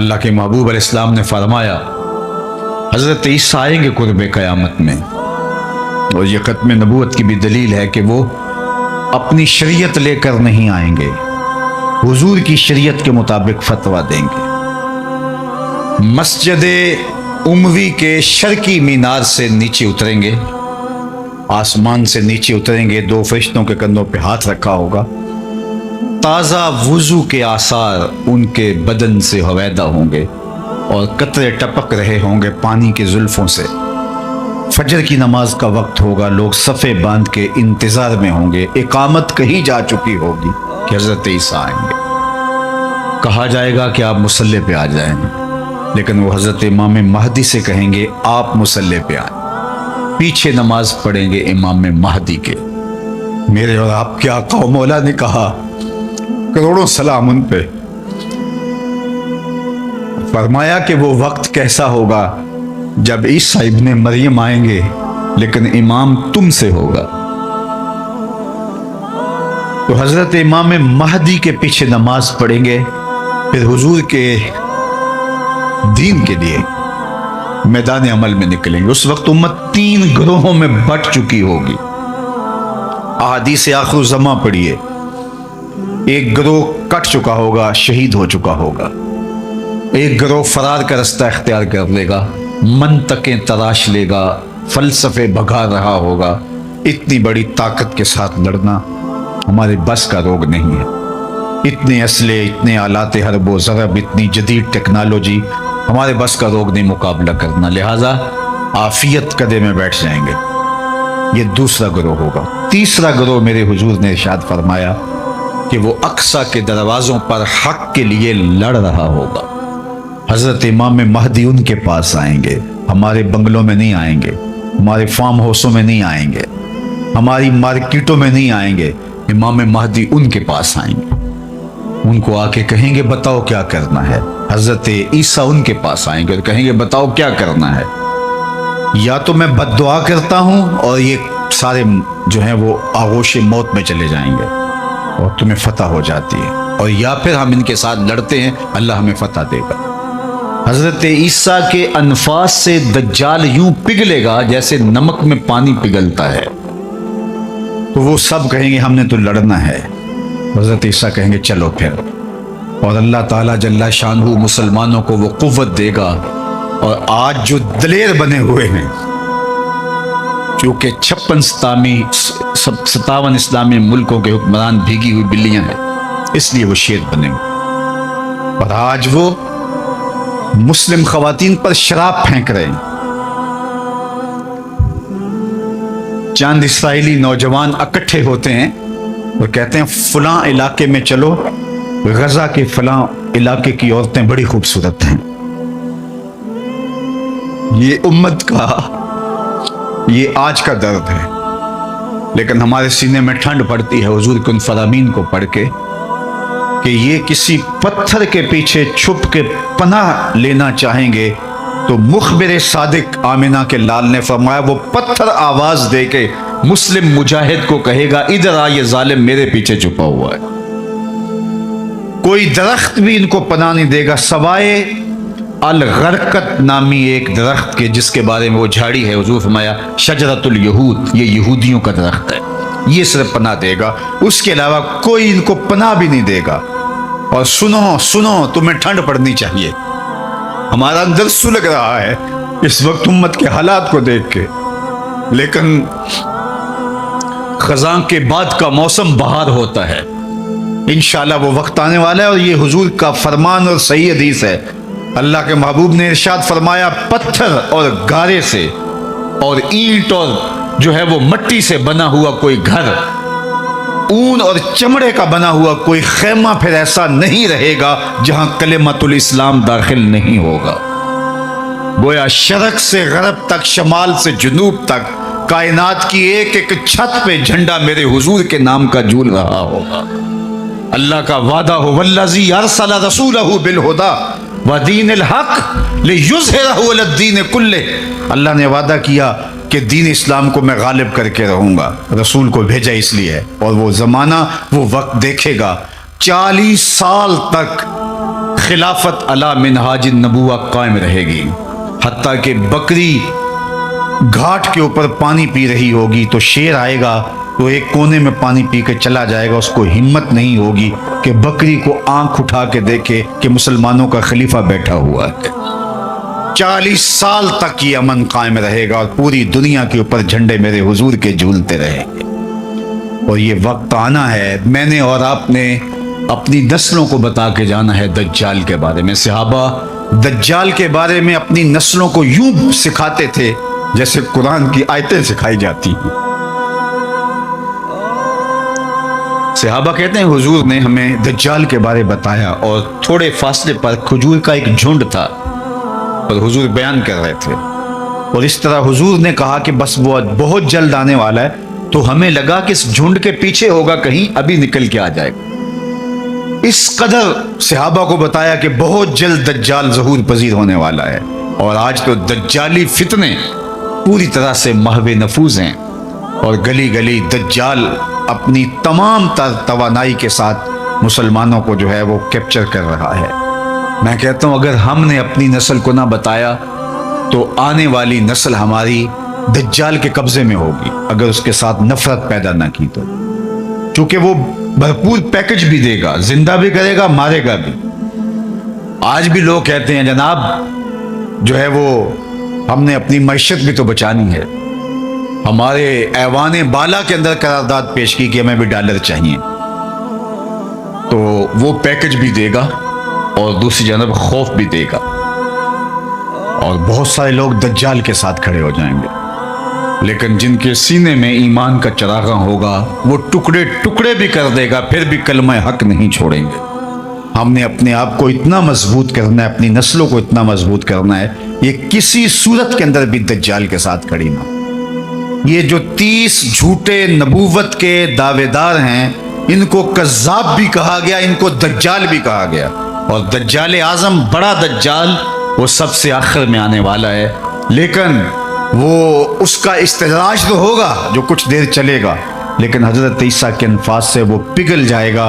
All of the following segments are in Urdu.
اللہ کے محبوب علیہ السلام نے فرمایا حضرت عیسیٰ آئیں گے قرب قیامت میں، اور یہ ختم نبوت کی بھی دلیل ہے کہ وہ اپنی شریعت لے کر نہیں آئیں گے، حضور کی شریعت کے مطابق فتویٰ دیں گے۔ مسجد اموی کے شرقی مینار سے نیچے اتریں گے، آسمان سے نیچے اتریں گے، دو فرشتوں کے کندھوں پہ ہاتھ رکھا ہوگا، تازہ وضو کے آثار ان کے بدن سے ہویدا ہوں گے اور قطرے ٹپک رہے ہوں گے پانی کے زلفوں سے۔ فجر کی نماز کا وقت ہوگا، لوگ صفے باندھ کے انتظار میں ہوں گے، اقامت کہی جا چکی ہوگی کہ حضرت عیسیٰ آئیں گے۔ کہا جائے گا کہ آپ مصلی پہ آ جائیں، لیکن وہ حضرت امام مہدی سے کہیں گے آپ مصلی پہ آئیں، پیچھے نماز پڑھیں گے امام مہدی کے۔ میرے اور آپ کے آقا و مولا نے کہا، کروڑوں سلام ان پہ، فرمایا کہ وہ وقت کیسا ہوگا جب عیسیٰ ابن مریم آئیں گے لیکن امام تم سے ہوگا۔ تو حضرت امام مہدی کے پیچھے نماز پڑھیں گے، پھر حضور کے دین کے لیے میدان عمل میں نکلیں گے۔ اس وقت امت 3 گروہوں میں بٹ چکی ہوگی۔ احادیث آخر الزماں پڑھیے، ایک گروہ کٹ چکا ہوگا، شہید ہو چکا ہوگا، ایک گروہ فرار کا رستہ اختیار کر لے گا، منطقیں تراش لے گا، فلسفے بھگا رہا ہوگا۔ اتنی بڑی طاقت کے ساتھ لڑنا ہمارے بس کا روگ نہیں ہے۔ اتنے اسلحے، اتنے آلات حرب و ضرب، اتنی جدید ٹیکنالوجی ہمارے بس کا روگ نہیں مقابلہ کرنا، لہٰذا عافیت قدے میں بیٹھ جائیں گے۔ یہ دوسرا گروہ ہوگا۔ تیسرا گروہ میرے حضور نے ارشاد فرمایا کہ وہ اقصی کے دروازوں پر حق کے لیے لڑ رہا ہوگا۔ حضرت امام مہدی ان کے پاس آئیں گے، ہمارے بنگلوں میں نہیں آئیں گے، ہمارے فارم ہاؤسوں میں نہیں آئیں گے، ہماری مارکیٹوں میں نہیں آئیں گے، امام مہدی ان کے پاس آئیں گے، ان کو آ کے کہیں گے بتاؤ کیا کرنا ہے۔ حضرت عیسیٰ ان کے پاس آئیں گے اور کہیں گے بتاؤ کیا کرنا ہے۔ یا تو میں بد دعا کرتا ہوں اور یہ سارے جو ہیں وہ آغوش موت میں چلے جائیں گے اور تمہیں فتح ہو جاتی ہے، اور یا پھر ہم ان کے ساتھ لڑتے ہیں، اللہ ہمیں فتح دے گا۔ حضرت عیسیٰ کے انفاس سے دجال یوں پگھلے گا جیسے نمک میں پانی پگھلتا ہے، تو وہ سب کہیں گے ہم نے تو لڑنا ہے۔ حضرت عیسیٰ کہیں گے چلو پھر، اور اللہ تعالیٰ جل شانہ مسلمانوں کو وہ قوت دے گا، اور آج جو دلیر بنے ہوئے ہیں، کیونکہ 57 اسلامی ملکوں کے حکمران بھیگی ہوئی بلیاں ہیں، اس لیے وہ شیر بنے ہوئے، اور آج وہ مسلم خواتین پر شراب پھینک رہے ہیں۔ چند اسرائیلی نوجوان اکٹھے ہوتے ہیں اور کہتے ہیں فلاں علاقے میں چلو، غزہ کے فلاں علاقے کی عورتیں بڑی خوبصورت ہیں۔ یہ امت کا یہ آج کا درد ہے، لیکن ہمارے سینے میں ٹھنڈ پڑتی ہے حضور کے ان فرامین کو پڑھ کے کہ یہ کسی پتھر کے پیچھے چھپ کے پناہ لینا چاہیں گے تو مخبر صادق آمنہ کے لال نے فرمایا وہ پتھر آواز دے کے مسلم مجاہد کو کہے گا ادھر آ، یہ ظالم میرے پیچھے چھپا ہوا ہے۔ کوئی درخت بھی ان کو پناہ نہیں دے گا سوائے الغرقت نامی ایک درخت کے، جس کے بارے میں وہ جھاڑی ہے، حضور فرمایا شجرۃ الیہود، یہ یہودیوں کا درخت ہے، یہ صرف پناہ دے گا، اس کے علاوہ کوئی ان کو پناہ بھی نہیں دے گا۔ اور سنو تمہیں ٹھنڈ پڑنی چاہیے، ہمارا اندر سلگ رہا ہے اس وقت امت کے حالات کو دیکھ کے، لیکن خزاں کے بعد کا موسم بہار ہوتا ہے، انشاءاللہ وہ وقت آنے والا ہے، اور یہ حضور کا فرمان اور صحیح حدیث ہے۔ اللہ کے محبوب نے ارشاد فرمایا پتھر اور گارے سے اور اینٹ اور جو ہے وہ مٹی سے بنا ہوا کوئی گھر، اون اور چمڑے کا بنا ہوا کوئی خیمہ پھر ایسا نہیں رہے گا جہاں کلمۃ الاسلام داخل نہیں ہوگا۔ گویا شرق سے غرب تک، شمال سے جنوب تک، کائنات کی ایک ایک چھت پہ جھنڈا میرے حضور کے نام کا جھول رہا ہوگا۔ اللہ کا وعدہ ہو والذی ارسل رسولہ بالہدی ودین الحق لیظہرہ علی الدین کلہ، اللہ نے وعدہ کیا کہ دین اسلام کو میں غالب کر کے رہوں گا، رسول کو بھیجا اس لیے ہے، اور وہ زمانہ وہ وقت دیکھے گا 40 سال تک خلافت علی منہاج النبوہ قائم رہے گی، حتیٰ کہ بکری گھاٹ کے اوپر پانی پی رہی ہوگی تو شیر آئے گا تو ایک کونے میں پانی پی کے چلا جائے گا، اس کو ہمت نہیں ہوگی کہ بکری کو آنکھ اٹھا کے دیکھے کہ مسلمانوں کا خلیفہ بیٹھا ہوا ہے۔ 40 سال تک یہ امن قائم رہے گا اور پوری دنیا کے اوپر جھنڈے میرے حضور کے جھولتے رہیں گے۔ اور یہ وقت آنا ہے، میں نے اور آپ نے اپنی نسلوں کو بتا کے جانا ہے دجال کے بارے میں۔ صحابہ دجال کے بارے میں اپنی نسلوں کو یوں سکھاتے تھے جیسے قرآن کی آیتیں سکھائی جاتی ہیں۔ صحابہ کہتے ہیں حضور نے ہمیں دجال کے بارے بتایا اور تھوڑے فاصلے پر کھجور کا ایک جھنڈ تھا اور حضور بیان کر رہے تھے، اور اس طرح حضور نے کہا کہ بس وہ بہت جلد آنے والا ہے، تو ہمیں لگا کہ اس جھنڈ کے پیچھے ہوگا کہیں، ابھی نکل کے آ جائے گا۔ اس قدر صحابہ کو بتایا کہ بہت جلد دجال ظہور پذیر ہونے والا ہے، اور آج تو دجالی فتنے پوری طرح سے محو نفوذ ہیں، اور گلی گلی دجال اپنی تمام تر توانائی کے ساتھ مسلمانوں کو جو ہے وہ کیپچر کر رہا ہے۔ میں کہتا ہوں اگر ہم نے اپنی نسل کو نہ بتایا تو آنے والی نسل ہماری دجال کے قبضے میں ہوگی اگر اس کے ساتھ نفرت پیدا نہ کی تو، چونکہ وہ بھرپور پیکج بھی دے گا، زندہ بھی کرے گا، مارے گا بھی۔ آج بھی لوگ کہتے ہیں جناب جو ہے وہ ہم نے اپنی معیشت بھی تو بچانی ہے، ہمارے ایوان بالا کے اندر قرارداد پیش کی کہ ہمیں بھی ڈالر چاہیے، تو وہ پیکج بھی دے گا اور دوسری جانب خوف بھی دے گا، اور بہت سارے لوگ دجال کے ساتھ کھڑے ہو جائیں گے۔ لیکن جن کے سینے میں ایمان کا چراغاں ہوگا وہ ٹکڑے ٹکڑے بھی کر دے گا، پھر بھی کلمہ حق نہیں چھوڑیں گے۔ ہم نے اپنے آپ کو اتنا مضبوط کرنا ہے، اپنی نسلوں کو اتنا مضبوط کرنا ہے، یہ کسی صورت کے اندر بھی دجال کے ساتھ کھڑی نہ ہو۔ یہ جو 30 جھوٹے نبوت کے دعوے دار ہیں، ان کو کذاب بھی کہا گیا، ان کو دجال بھی کہا گیا، اور دجال اعظم بڑا دجال وہ سب سے آخر میں آنے والا ہے، لیکن وہ اس کا استدراج تو ہوگا جو کچھ دیر چلے گا، لیکن حضرت عیسیٰ کے انفاس سے وہ پگھل جائے گا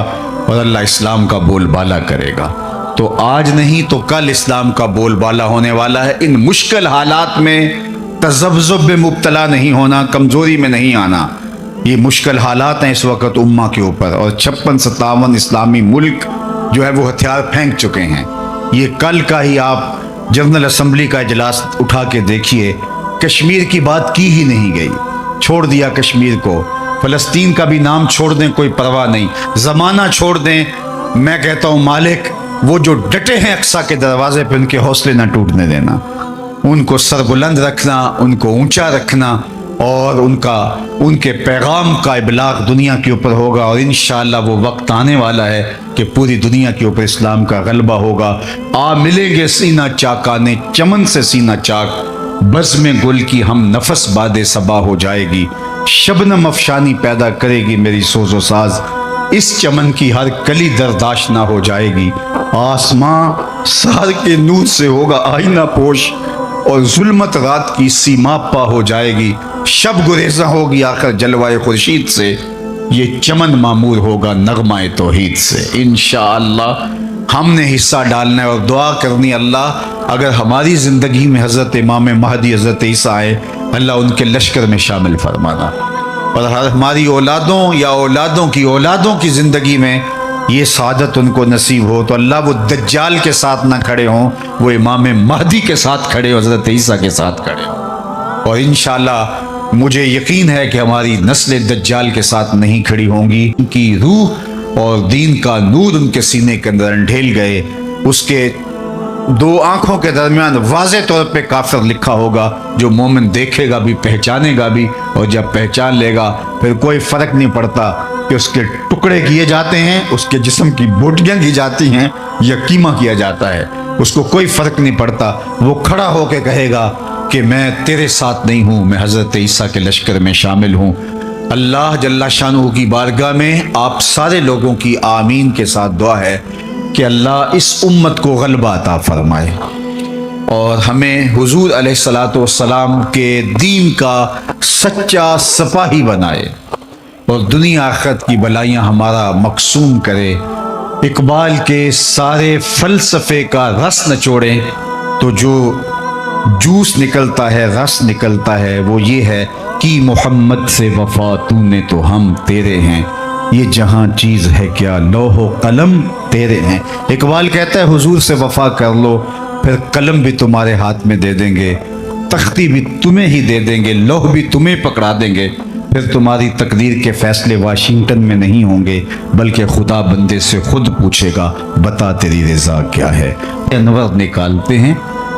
اور اللہ اسلام کا بول بالا کرے گا۔ تو آج نہیں تو کل اسلام کا بول بالا ہونے والا ہے۔ ان مشکل حالات میں تذبذب میں مبتلا نہیں ہونا، کمزوری میں نہیں آنا۔ یہ مشکل حالات ہیں اس وقت امہ کے اوپر، اور 56-57 اسلامی ملک جو ہے وہ ہتھیار پھینک چکے ہیں۔ یہ کل کا ہی آپ جنرل اسمبلی کا اجلاس اٹھا کے دیکھیے، کشمیر کی بات کی ہی نہیں گئی، چھوڑ دیا کشمیر کو، فلسطین کا بھی نام چھوڑ دیں کوئی پرواہ نہیں، زمانہ چھوڑ دیں۔ میں کہتا ہوں مالک وہ جو ڈٹے ہیں اقصیٰ کے دروازے پہ، ان کے حوصلے نہ ٹوٹنے دینا، ان کو سربلند رکھنا، ان کو اونچا رکھنا، اور ان کے پیغام کا ابلاغ دنیا کے اوپر ہوگا، اور انشاءاللہ وہ وقت آنے والا ہے کہ پوری دنیا کے اوپر اسلام کا غلبہ ہوگا۔ آ ملیں گے سینہ چاکانے چمن سے سینہ چاک، بزم گل کی ہم نفس باد صبا ہو جائے گی، شبنم افشانی پیدا کرے گی میری سوز و ساز، اس چمن کی ہر کلی درداش نہ ہو جائے گی، آسماں سحر کے نور سے ہوگا آئینہ پوش، اور ظلمت رات کی سیما پا ہو جائے گی، شب گریزاں ہوگی آخر جلوائے خورشید سے، یہ چمن معمور ہوگا نغمہ توحید سے۔ انشاءاللہ ہم نے حصہ ڈالنا ہے اور دعا کرنی، اللہ اگر ہماری زندگی میں حضرت امام مہدی حضرت عیسیٰ آئے، اللہ ان کے لشکر میں شامل فرمانا، اور ہماری اولادوں یا اولادوں کی زندگی میں یہ سعادت ان کو نصیب ہو، تو اللہ وہ دجال کے ساتھ نہ کھڑے ہوں، وہ امام مہدی کے ساتھ کھڑے ہوں، حضرت عیسیٰ کے ساتھ کھڑے ہوں۔ اور انشاءاللہ مجھے یقین ہے کہ ہماری نسلیں دجال کے ساتھ نہیں کھڑی ہوں گی، ان کی روح اور دین کا نور ان کے سینے کے اندر انڈھیل گئے، اس کے 2 آنکھوں کے درمیان واضح طور پہ کافر لکھا ہوگا، جو مومن دیکھے گا بھی پہچانے گا بھی، اور جب پہچان لے گا پھر کوئی فرق نہیں پڑتا کہ اس کے ٹکڑے کیے جاتے ہیں، اس کے جسم کی بوٹیاں کی جاتی ہیں یا قیمہ کیا جاتا ہے، اس کو کوئی فرق نہیں پڑتا، وہ کھڑا ہو کے کہے گا کہ میں تیرے ساتھ نہیں ہوں، میں حضرت عیسیٰ کے لشکر میں شامل ہوں۔ اللہ جل شانہ کی بارگاہ میں آپ سارے لوگوں کی آمین کے ساتھ دعا ہے کہ اللہ اس امت کو غلبہ عطا فرمائے، اور ہمیں حضور علیہ الصلاۃ والسلام کے دین کا سچا سپاہی بنائے، اور دنیا آخرت کی بلائیاں ہمارا مقسوم کرے، اقبال کے سارے فلسفے کا رس نچوڑیں تو جو جوس نکلتا ہے، رس نکلتا ہے، وہ یہ ہے کہ محمد سے وفا تو نے تو ہم تیرے ہیں، یہ جہاں چیز ہے کیا لوح و قلم تیرے ہیں۔ اقبال کہتا ہے حضور سے وفا کر لو، پھر قلم بھی تمہارے ہاتھ میں دے دیں گے، تختی بھی تمہیں ہی دے دیں گے، لوح بھی تمہیں پکڑا دیں گے، پھر تمہاری تقدیر کے فیصلے واشنگٹن میں نہیں ہوں گے بلکہ خدا بندے سے خود پوچھے گا بتا تیری رضا کیا ہے۔ انور نکالتے ہیں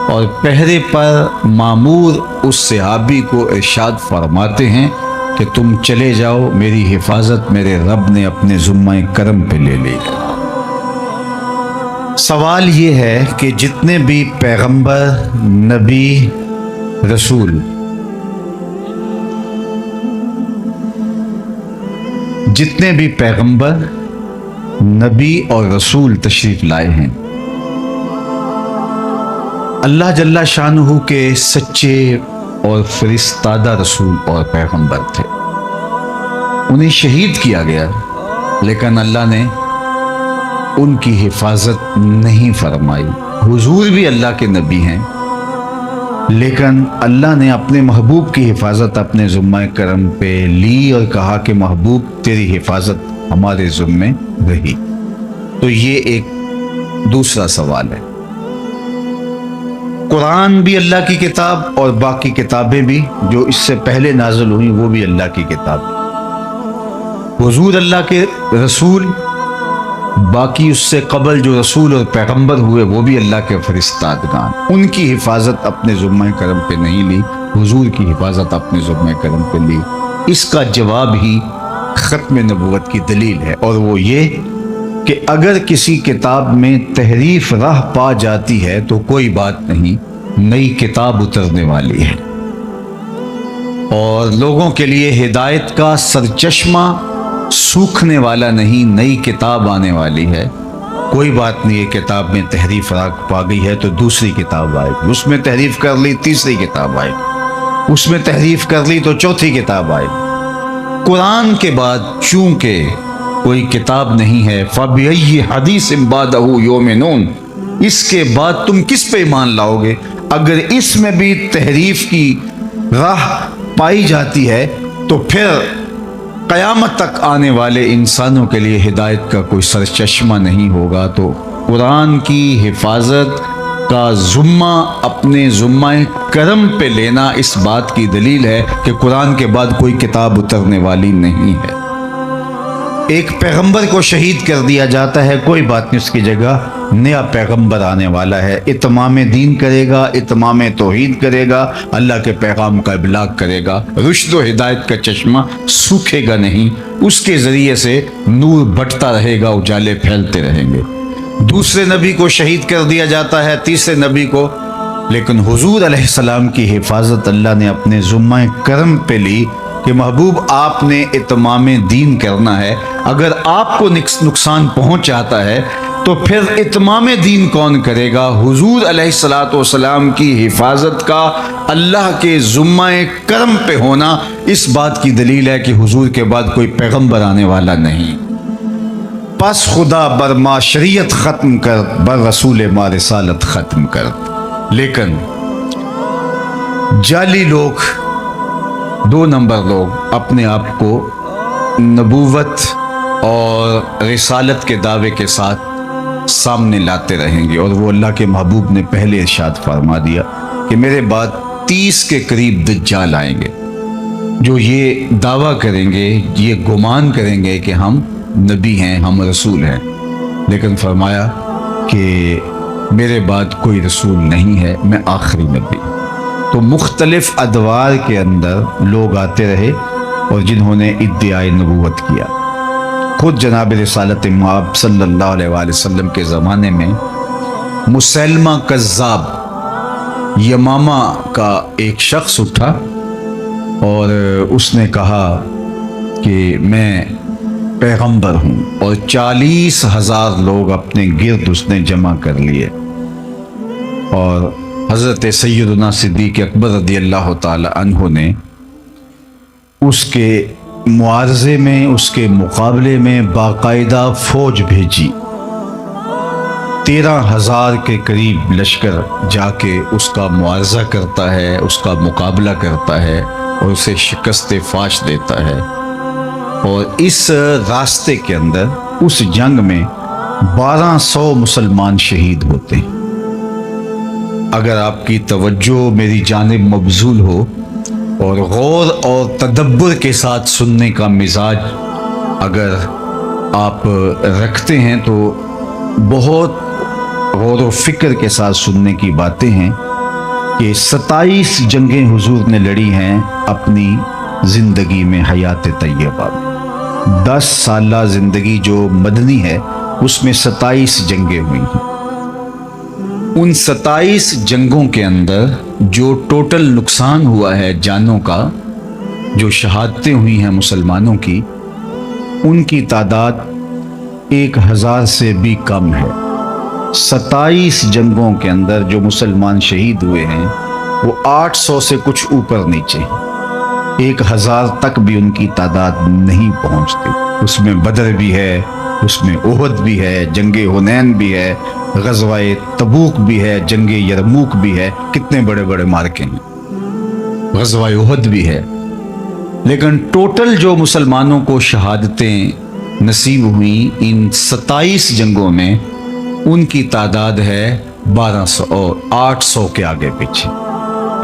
اور پہرے پر مامور اس صحابی کو ارشاد فرماتے ہیں کہ تم چلے جاؤ، میری حفاظت میرے رب نے اپنے ذمہ کرم پہ لے لی۔ سوال یہ ہے کہ جتنے بھی پیغمبر، نبی، رسول جتنے بھی پیغمبر، نبی اور رسول تشریف لائے ہیں، اللہ جل شانہ کے سچے اور فرستادہ رسول اور پیغمبر تھے، انہیں شہید کیا گیا، لیکن اللہ نے ان کی حفاظت نہیں فرمائی۔ حضور بھی اللہ کے نبی ہیں، لیکن اللہ نے اپنے محبوب کی حفاظت اپنے ذمہ کرم پہ لی اور کہا کہ محبوب تیری حفاظت ہمارے ذمہ رہی۔ تو یہ ایک دوسرا سوال ہے۔ قرآن بھی اللہ کی کتاب اور باقی کتابیں بھی جو اس سے پہلے نازل ہوئی وہ بھی اللہ کی کتاب۔ حضور اللہ کے رسول، باقی اس سے قبل جو رسول اور پیغمبر ہوئے وہ بھی اللہ کے فرستادگان، ان کی حفاظت اپنے ذمہ کرم پہ نہیں لی، حضور کی حفاظت اپنے ذمہ کرم پہ لی۔ اس کا جواب ہی ختم نبوت کی دلیل ہے، اور وہ یہ کہ اگر کسی کتاب میں تحریف راہ پا جاتی ہے تو کوئی بات نہیں، نئی کتاب اترنے والی ہے، اور لوگوں کے لیے ہدایت کا سرچشمہ سوکھنے والا نہیں، نئی کتاب آنے والی ہے۔ کوئی بات نہیں، یہ کتاب میں تحریف راہ پا گئی ہے تو دوسری کتاب آئے گی، اس میں تحریف کر لی تیسری کتاب آئے گی، اس میں تحریف کر لی تو چوتھی کتاب آئے گی۔ قرآن کے بعد چونکہ کوئی کتاب نہیں ہے، فَبِأَيِّ حَدِيثٍ بَعْدَهُ يُؤْمِنُونَ، اس کے بعد تم کس پہ ایمان لاؤ گے؟ اگر اس میں بھی تحریف کی راہ پائی جاتی ہے تو پھر قیامت تک آنے والے انسانوں کے لیے ہدایت کا کوئی سرچشمہ نہیں ہوگا۔ تو قرآن کی حفاظت کا ذمہ اپنے ذمہ کرم پہ لینا اس بات کی دلیل ہے کہ قرآن کے بعد کوئی کتاب اترنے والی نہیں ہے۔ ایک پیغمبر کو شہید کر دیا جاتا ہے، کوئی بات نہیں، اس کی جگہ نیا پیغمبر آنے والا ہے، اتمام دین کرے گا، اتمام توحید کرے گا، اللہ کے پیغام کا ابلاغ کرے گا، رشد و ہدایت کا چشمہ سوکھے گا نہیں، اس کے ذریعے سے نور بٹتا رہے گا، اجالے پھیلتے رہیں گے۔ دوسرے نبی کو شہید کر دیا جاتا ہے، تیسرے نبی کو، لیکن حضور علیہ السلام کی حفاظت اللہ نے اپنے ذمہ کرم پہ لی کہ محبوب آپ نے اتمام دین کرنا ہے، اگر آپ کو نقصان پہنچ جاتا ہے تو پھر اتمام دین کون کرے گا؟ حضور علیہ السلام کی حفاظت کا اللہ کے ذمہ کرم پہ ہونا اس بات کی دلیل ہے کہ حضور کے بعد کوئی پیغمبر آنے والا نہیں۔ پس خدا بر ما شریعت ختم کر، بر رسول ما رسالت ختم کر۔ لیکن جعلی لوگ، دو نمبر لوگ اپنے آپ کو نبوت اور رسالت کے دعوے کے ساتھ سامنے لاتے رہیں گے، اور وہ اللہ کے محبوب نے پہلے ارشاد فرما دیا کہ میرے بعد 30 کے قریب دجال آئیں گے جو یہ دعویٰ کریں گے، یہ گمان کریں گے کہ ہم نبی ہیں، ہم رسول ہیں، لیکن فرمایا کہ میرے بعد کوئی رسول نہیں ہے، میں آخری نبی۔ تو مختلف ادوار کے اندر لوگ آتے رہے اور جنہوں نے ادعائے نبوت کیا۔ خود جناب رسالت مآب صلی اللہ علیہ وآلہ وسلم کے زمانے میں مسلمہ کذاب یمامہ کا ایک شخص اٹھا اور اس نے کہا کہ میں پیغمبر ہوں، اور 40,000 لوگ اپنے گرد اس نے جمع کر لیے، اور حضرت سیدنا صدیق اکبر رضی اللہ تعالی عنہ نے اس کے معارضے میں، اس کے مقابلے میں باقاعدہ فوج بھیجی، 13,000 کے قریب لشکر جا کے اس کا معاوضہ کرتا ہے، اس کا مقابلہ کرتا ہے اور اسے شکست فاش دیتا ہے۔ اور اس راستے کے اندر اس جنگ میں 1200 مسلمان شہید ہوتے ہیں۔ اگر آپ کی توجہ میری جانب مبذول ہو اور غور اور تدبر کے ساتھ سننے کا مزاج اگر آپ رکھتے ہیں تو بہت غور و فکر کے ساتھ سننے کی باتیں ہیں کہ 27 جنگیں حضور نے لڑی ہیں اپنی زندگی میں، حیات طیبہ میں۔ 10 سالہ زندگی جو مدنی ہے اس میں 27 جنگیں ہوئی ہیں۔ ان 27 جنگوں کے اندر جو ٹوٹل نقصان ہوا ہے جانوں کا، جو شہادتیں ہوئی ہیں مسلمانوں کی، ان کی تعداد 1000 سے بھی کم ہے۔ 27 جنگوں کے اندر جو مسلمان شہید ہوئے ہیں وہ 800 سے کچھ اوپر نیچے، 1000 تک بھی ان کی تعداد نہیں پہنچتی۔ اس میں بدر بھی ہے، اس میں احد بھی ہے، جنگ حنین بھی ہے، غزوہ تبوک بھی ہے، جنگ یرموک بھی ہے، کتنے بڑے بڑے مارکے ہیں، غزوہ احد بھی ہے۔ لیکن ٹوٹل جو مسلمانوں کو شہادتیں نصیب ہوئیں ان 27 جنگوں میں، ان کی تعداد ہے 1200 اور 800 کے آگے پیچھے۔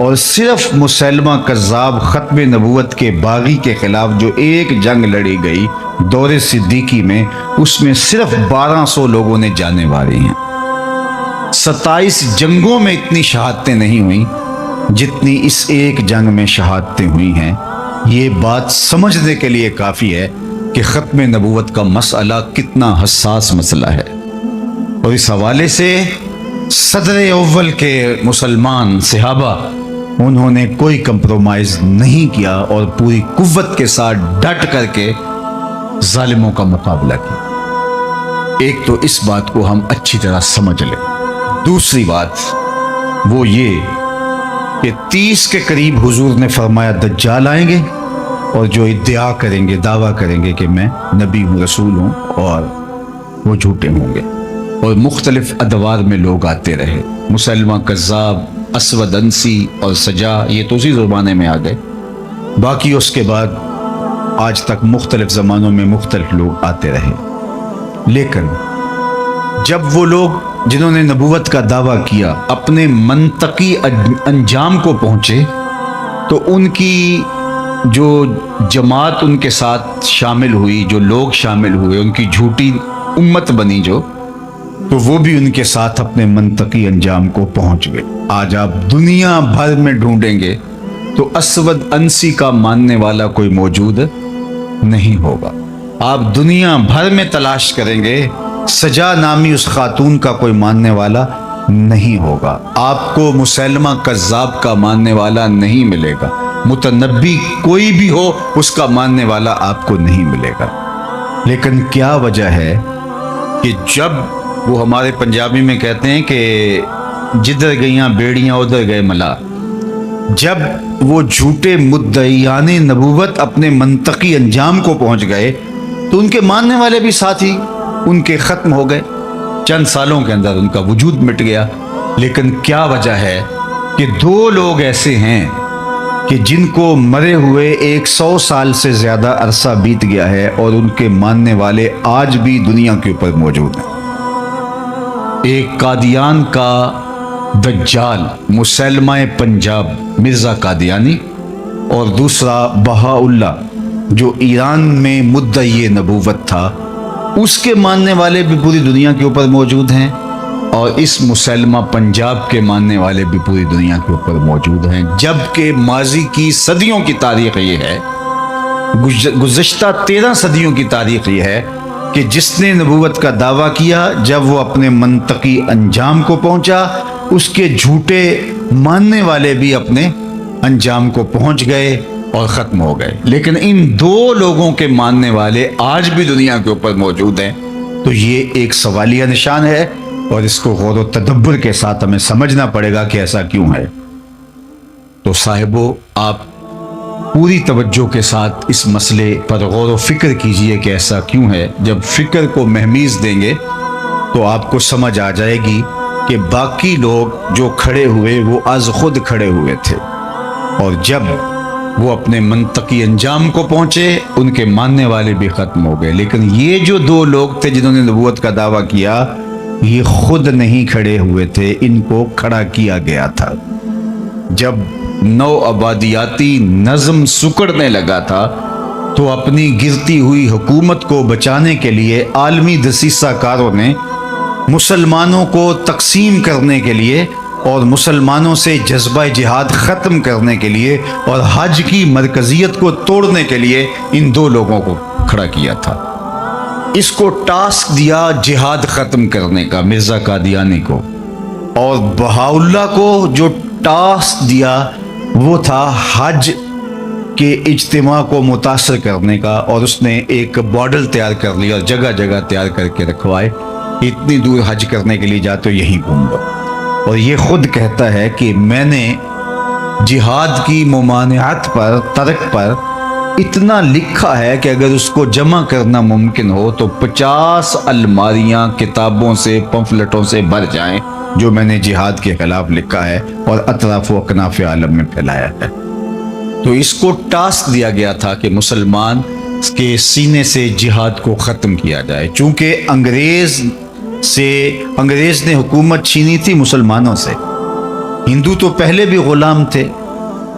اور صرف مسیلمہ کذاب ختم نبوت کے باغی کے خلاف جو ایک جنگ لڑی گئی دور صدیقی میں، اس میں صرف 1200 لوگوں نے جانیں ماری ہیں۔ 27 جنگوں میں اتنی شہادتیں نہیں ہوئیں جتنی اس ایک جنگ میں شہادتیں ہوئی ہیں۔ یہ بات سمجھنے کے لیے کافی ہے کہ ختم نبوت کا مسئلہ کتنا حساس مسئلہ ہے۔ اور اس حوالے سے صدر اول کے مسلمان صحابہ، انہوں نے کوئی کمپرومائز نہیں کیا اور پوری قوت کے ساتھ ڈٹ کر کے ظالموں کا مقابلہ کیا۔ ایک تو اس بات کو ہم اچھی طرح سمجھ لیں۔ دوسری بات وہ یہ کہ 30 کے قریب حضور نے فرمایا دجال آئیں گے اور جو ادعا کریں گے، دعویٰ کریں گے کہ میں نبی ہوں، رسول ہوں، اور وہ جھوٹے ہوں گے۔ اور مختلف ادوار میں لوگ آتے رہے، مسلمہ کذاب، اسود انسی اور سجا، یہ تو اسی زمانے میں آ گئے۔ باقی اس کے بعد آج تک مختلف زمانوں میں مختلف لوگ آتے رہے۔ لیکن جب وہ لوگ جنہوں نے نبوت کا دعویٰ کیا اپنے منطقی انجام کو پہنچے تو ان کی جو جماعت ان کے ساتھ شامل ہوئی، جو لوگ شامل ہوئے، ان کی جھوٹی امت بنی جو، تو وہ بھی ان کے ساتھ اپنے منطقی انجام کو پہنچ گئے۔ آج آپ دنیا بھر میں ڈھونڈیں گے تو اسود انسی کا ماننے والا کوئی موجود نہیں ہوگا۔ آپ دنیا بھر میں تلاش کریں گے، سجا نامی اس خاتون کا کوئی ماننے والا نہیں ہوگا۔ آپ کو مسیلمہ کذاب کا ماننے والا نہیں ملے گا، متنبی کوئی بھی ہو اس کا ماننے والا آپ کو نہیں ملے گا۔ لیکن کیا وجہ ہے کہ جب وہ ہمارے پنجابی میں کہتے ہیں کہ جدھر گئیاں بیڑیاں ادھر گئے ملا، جب وہ جھوٹے مدعیان نبوت اپنے منطقی انجام کو پہنچ گئے تو ان کے ماننے والے بھی ساتھ ہی ان کے ختم ہو گئے، چند سالوں کے اندر ان کا وجود مٹ گیا۔ لیکن کیا وجہ ہے کہ 2 لوگ ایسے ہیں کہ جن کو مرے ہوئے 100 سال سے زیادہ عرصہ بیت گیا ہے اور ان کے ماننے والے آج بھی دنیا کے اوپر موجود ہیں۔ ایک قادیان کا دجال مسیلمہ پنجاب مرزا قادیانی، اور دوسرا بہاء اللہ جو ایران میں مدعی نبوت تھا، اس کے ماننے والے بھی پوری دنیا کے اوپر موجود ہیں، اور اس مسیلمہ پنجاب کے ماننے والے بھی پوری دنیا کے اوپر موجود ہیں۔ جبکہ ماضی کی صدیوں کی تاریخ یہ ہے، گزشتہ 13 صدیوں کی تاریخ یہ ہے کہ جس نے نبوت کا دعویٰ کیا، جب وہ اپنے منطقی انجام کو پہنچا، اس کے جھوٹے ماننے والے بھی اپنے انجام کو پہنچ گئے اور ختم ہو گئے۔ لیکن ان 2 لوگوں کے ماننے والے آج بھی دنیا کے اوپر موجود ہیں۔ تو یہ ایک سوالیہ نشان ہے اور اس کو غور و تدبر کے ساتھ ہمیں سمجھنا پڑے گا کہ ایسا کیوں ہے۔ تو صاحبو، آپ پوری توجہ کے ساتھ اس مسئلے پر غور و فکر کیجئے کہ ایسا کیوں ہے۔ جب فکر کو مہمیز دیں گے تو آپ کو سمجھ آ جائے گی کہ باقی لوگ جو کھڑے ہوئے وہ از خود کھڑے ہوئے تھے، اور جب وہ اپنے منطقی انجام کو پہنچے ان کے ماننے والے بھی ختم ہو گئے۔ لیکن یہ جو دو لوگ تھے جنہوں نے نبوت کا دعویٰ کیا، یہ خود نہیں کھڑے ہوئے تھے، ان کو کھڑا کیا گیا تھا۔ جب نو آبادیاتی نظم سکڑنے لگا تھا تو اپنی گرتی ہوئی حکومت کو بچانے کے لیے عالمی دسیسہ کاروں نے مسلمانوں کو تقسیم کرنے کے لیے اور مسلمانوں سے جذبہ جہاد ختم کرنے کے لیے اور حج کی مرکزیت کو توڑنے کے لیے ان دو لوگوں کو کھڑا کیا تھا۔ اس کو ٹاسک دیا جہاد ختم کرنے کا مرزا قادیانی کو، اور بہاؤاللہ کو جو ٹاسک دیا وہ تھا حج کے اجتماع کو متاثر کرنے کا، اور اس نے ایک ماڈل تیار کر لیا اور جگہ جگہ تیار کر کے رکھوائے، اتنی دور حج کرنے کے لیے جاتے ہو یہیں گھوم لو۔ اور یہ خود کہتا ہے کہ میں نے جہاد کی ممانعت پر، ترک پر اتنا لکھا ہے کہ اگر اس کو جمع کرنا ممکن ہو تو 50 الماریاں کتابوں سے، پمفلٹوں سے بھر جائیں جو میں نے جہاد کے خلاف لکھا ہے اور اطراف و اکناف عالم میں پھیلایا ہے۔ تو اس کو ٹاسک دیا گیا تھا کہ مسلمان کے سینے سے جہاد کو ختم کیا جائے، چونکہ انگریز نے حکومت چھینی تھی مسلمانوں سے۔ ہندو تو پہلے بھی غلام تھے،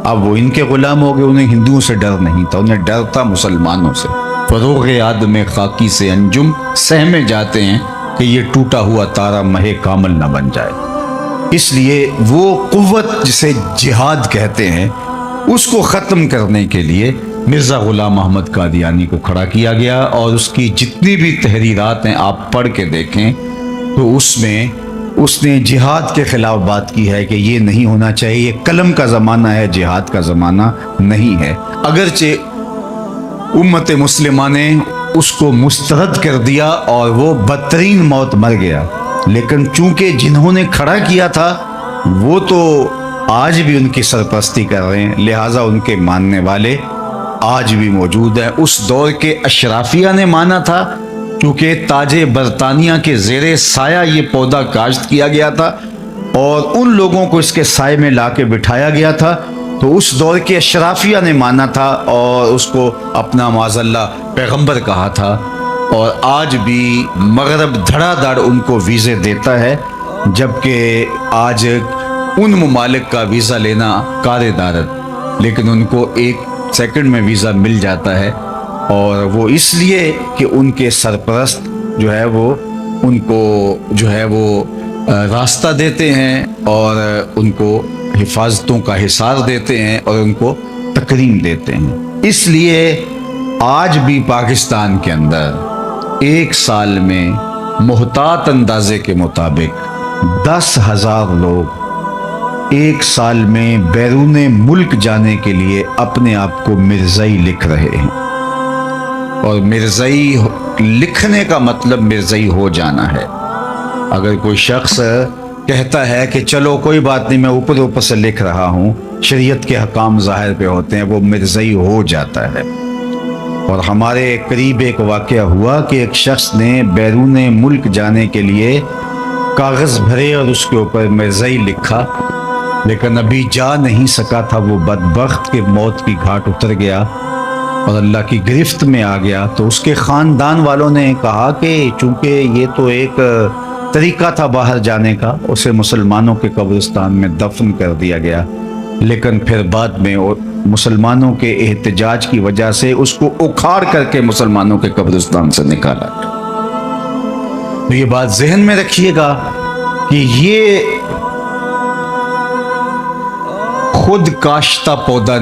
اب وہ ان کے غلام ہو گئے، انہیں ہندوؤں سے ڈر نہیں تھا، انہیں ڈر تھا مسلمانوں سے۔ فروغ آدم خاکی سے انجم سہمے جاتے ہیں کہ یہ ٹوٹا ہوا تارا مہ کامل نہ بن جائے۔ اس لیے وہ قوت جسے جہاد کہتے ہیں اس کو ختم کرنے کے لیے مرزا غلام احمد قادیانی کو کھڑا کیا گیا، اور اس کی جتنی بھی تحریرات ہیں آپ پڑھ کے دیکھیں تو اس میں اس نے جہاد کے خلاف بات کی ہے کہ یہ نہیں ہونا چاہیے، یہ قلم کا زمانہ ہے، جہاد کا زمانہ نہیں ہے۔ اگرچہ امت مسلمہ نے اس کو مسترد کر دیا اور وہ بدترین موت مر گیا، لیکن چونکہ جنہوں نے کھڑا کیا تھا وہ تو آج بھی ان کی سرپرستی کر رہے ہیں، لہٰذا ان کے ماننے والے آج بھی موجود ہیں۔ اس دور کے اشرافیہ نے مانا تھا، کیونکہ تاج برطانیہ کے زیر سایہ یہ پودا کاشت کیا گیا تھا اور ان لوگوں کو اس کے سائے میں لا کے بٹھایا گیا تھا، تو اس دور کے اشرافیہ نے مانا تھا اور اس کو اپنا معاذ اللہ پیغمبر کہا تھا، اور آج بھی مغرب دھڑا دھڑ ان کو ویزے دیتا ہے، جبکہ آج ان ممالک کا ویزا لینا کار دارت، لیکن ان کو 1 سیکنڈ میں ویزا مل جاتا ہے، اور وہ اس لیے کہ ان کے سرپرست جو ہے وہ ان کو جو ہے وہ راستہ دیتے ہیں اور ان کو حفاظتوں کا حصار دیتے ہیں اور ان کو تکریم دیتے ہیں۔ اس لیے آج بھی پاکستان کے اندر 1 سال میں محتاط اندازے کے مطابق 10,000 لوگ 1 سال میں بیرون ملک جانے کے لیے اپنے آپ کو مرزائی لکھ رہے ہیں، اور مرزائی لکھنے کا مطلب مرزائی ہو جانا ہے۔ اگر کوئی شخص کہتا ہے کہ چلو کوئی بات نہیں، میں اوپر سے لکھ رہا ہوں، شریعت کے حکام ظاہر پہ ہوتے ہیں، وہ مرزائی ہو جاتا ہے۔ اور ہمارے قریب ایک واقعہ ہوا کہ ایک شخص نے بیرون ملک جانے کے لیے کاغذ بھرے اور اس کے اوپر مرزائی لکھا، لیکن ابھی جا نہیں سکا تھا، وہ بدبخت کہ موت کی گھاٹ اتر گیا اور اللہ کی گرفت میں آ گیا۔ تو اس کے خاندان والوں نے کہا کہ چونکہ یہ تو ایک طریقہ تھا باہر جانے کا، اسے مسلمانوں کے قبرستان میں دفن کر دیا گیا، لیکن پھر بعد میں مسلمانوں کے احتجاج کی وجہ سے اس کو اکھاڑ کر کے مسلمانوں کے قبرستان سے نکالا۔ تو یہ بات ذہن میں رکھیے گا کہ یہ خود کاشتہ پودا